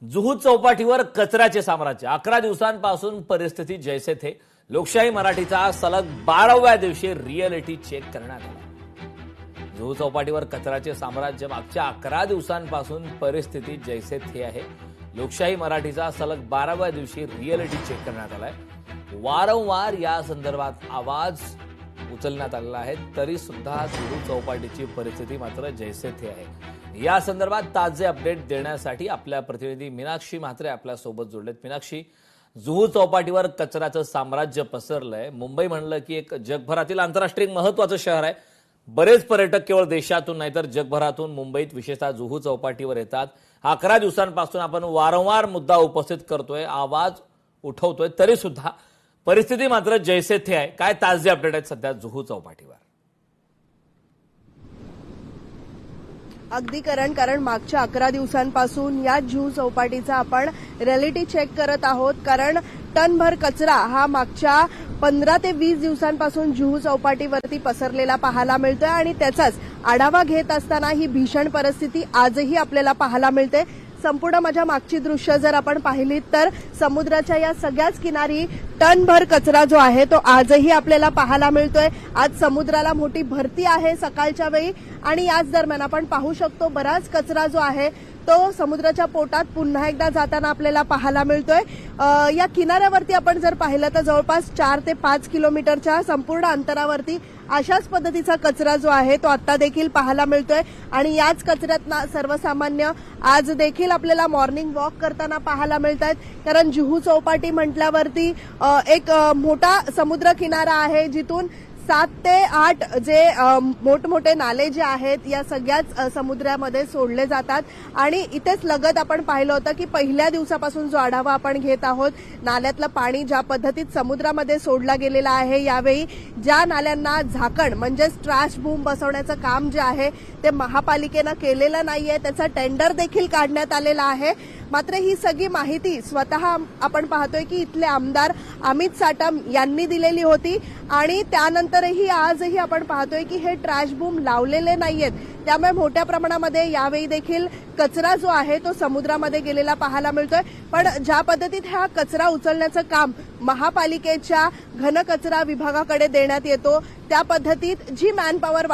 जुहू चौपाटीवर कचऱ्याचे साम्राज्य 11 दिवसांपासून परिस्थिती जैसे थे। लोकशाही मराठीचा सलग 12व्या दिवशी रिअलिटी चेक करण्यात आला। जुहू चौपाटीवर कचऱ्याचे साम्राज्य मागच्या 11 दिवसांपासून परिस्थिती जैसे थे आहे। लोकशाही मराठीचा सलग 12व्या दिवशी रिअलिटी चेक करण्यात आलाय। वारंवार या संदर्भात आवाज उचलण्यात आलेला आहे, तरी सुद्धा जुहू चौपाटीची परिस्थिती मात्र जैसे थे आहे। या संदर्भात ताजे अपडेट देण्यासाठी आपल्या प्रतिनिधी मीनाक्षी म्हात्रे आपल्या सोबत जोडलेत। मीनाक्षी, जुहू चौपाटीवर कचऱ्याचं साम्राज्य पसरलंय। मुंबई म्हणलं की एक जगभरातील आंतरराष्ट्रीय महत्त्वाचं शहर आहे। बरेच पर्यटक केवळ देशातून नाही तर जगभरातून मुंबईत विशेषतः जुहू चौपाटीवर येतात। 11 दिवसांपासून आपण वारंवार मुद्दा उपस्थित करतोय, आवाज उठवतोय, तरी सुद्धा परिस्थिती मात्र जैसे थे आहे। काय ताजे अपडेट आहेत सध्या जुहू चौपाटीवर? अगदी कारण मागच्या 11 दिवसांपासून या जुहू चौपाटीचा आपण रिअलिटी चेक करत आहोत। कारण टनभर कचरा हा मागच्या 15 ते 20 दिवसांपासून जुहू चौपाटीवरती पसरलेला पाहायला मिळतोय आणि त्याचाच आढावा घेत असताना ही भीषण परिस्थिती आजही आपल्याला पाहायला मिळते। संपूर्ण माझ्या मागची दृश्य जर आपण पाहिलीत तर समुद्राच्या या सगळ्याच किनारी टनभर कचरा जो आहे तो आजही आपल्याला पाहायला मिळतोय। आज समुद्राला मोठी भरती आहे सकाळच्या वेळी आणि याच दरम्यान आपण पाहू शकतो बराच कचरा जो आहे तो समुद्राच्या पोटात पुन्हा एकदा जाताना आपल्याला पाहायला मिळतोय। या किनाऱ्यावरती आपण जर पाहिलं तर जवळपास 4 ते 5 किलोमीटरच्या संपूर्ण अंतरावरती अशाच पद्धतीचा कचरा जो आहे तो आता देखील पाहायला मिळतोय आणि याच कचऱ्यात सर्वसामान्य आज देखील आपल्याला मॉर्निंग वॉक करताना पाहायला मिळत आहेत। कारण जुहू चौपाटी म्हटल्यावरती एक मोठा समुद्र किनारा आहे, जिथून 7 ते 8 जे मोठमोठे नाले जे आहेत या सगळ्याच समुद्रामध्ये सोडले जातात आणि इथेच लगत आपण पाहिलं होतं की पहिल्या दिवसापासून जो आढावा आपण घेत आहोत, नाल्यातलं पाणी ज्या पद्धतीत समुद्रामध्ये सोडला गेलेला आहे, यावेळी ज्या नाल्यांना झाकण म्हणजे ट्रॅश बूम बसवण्याचं काम जे आहे ते महापालिकेनं केलेलं नाहीये, त्याचा टेंडर देखील काढण्यात आलेला आहे। मात्र ही सगळी माहिती स्वतः आपण पाहतोय की इथले आमदार अमित साटम यांनी दिलेली होती आणि त्यानंतरही आजही आपण पाहतोय की हे ट्रॅश बूम लावलेले नाहीयेत। त्यामुळे मोठ्या प्रमाणामध्ये यावेळी देखील कचरा जो आहे तो समुद्रामध्ये गेलेला पाहायला मिळतोय। पण ज्या पद्धतीत हा कचरा उचलण्याचं काम महापालिकेच्या घनकचरा विभागाकडे देण्यात येतो, त्या पद्धतीत जी मॅनपॉवर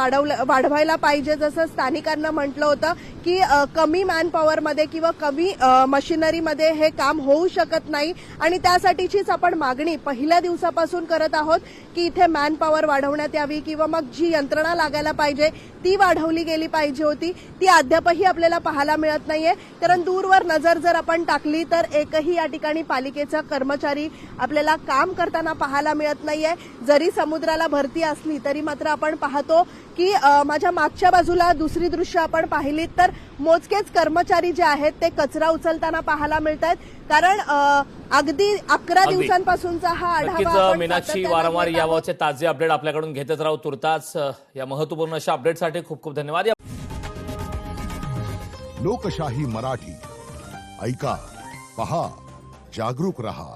वाढवायला पाहिजे, जसं स्थानिकांना म्हटलं होतं की कमी मॅनपॉवरमध्ये किंवा कमी मशिनरीमध्ये हे काम होऊ शकत नाही आणि त्यासाठीचीच आपण मागणी पहिल्या दिवसापासून करत आहोत की इथे मॅनपॉवर वाढवण्यात यावी किंवा मग जी यंत्रणा लागायला पाहिजे ती वाढवली गेली पाहिजे होती, ती अद्यापही आपल्याला पाहायला मिळत नाहीये। कारण दूरवर नजर जर आपण टाकली तर एकही या ठिकाणी पालिकेचा कर्मचारी आपल्याला काम करताना पाहायला मिळत नाहीये। जरी समुद्राला भरती असली तरी मात्र आपण पाहतो की माझ्या मागच्या बाजूला दुसरी दृश्य आपण पाहिलीत तर मोजकेच कर्मचारी जे आहेत ते कचरा उचलताना पाहायला मिळत आहेत। कारण अगदी 11 दिवसांपासूनचा हा आढावा मीनाक्षी, वारंवार याबाबतचे ताजे अपडेट आपल्याकडून घेतच राहू। तुर्तास या महत्त्वपूर्ण अशा अपडेटसाठी खूप खूप धन्यवाद। लोकशाही मराठी ऐका, पहा, जागरूक रहा।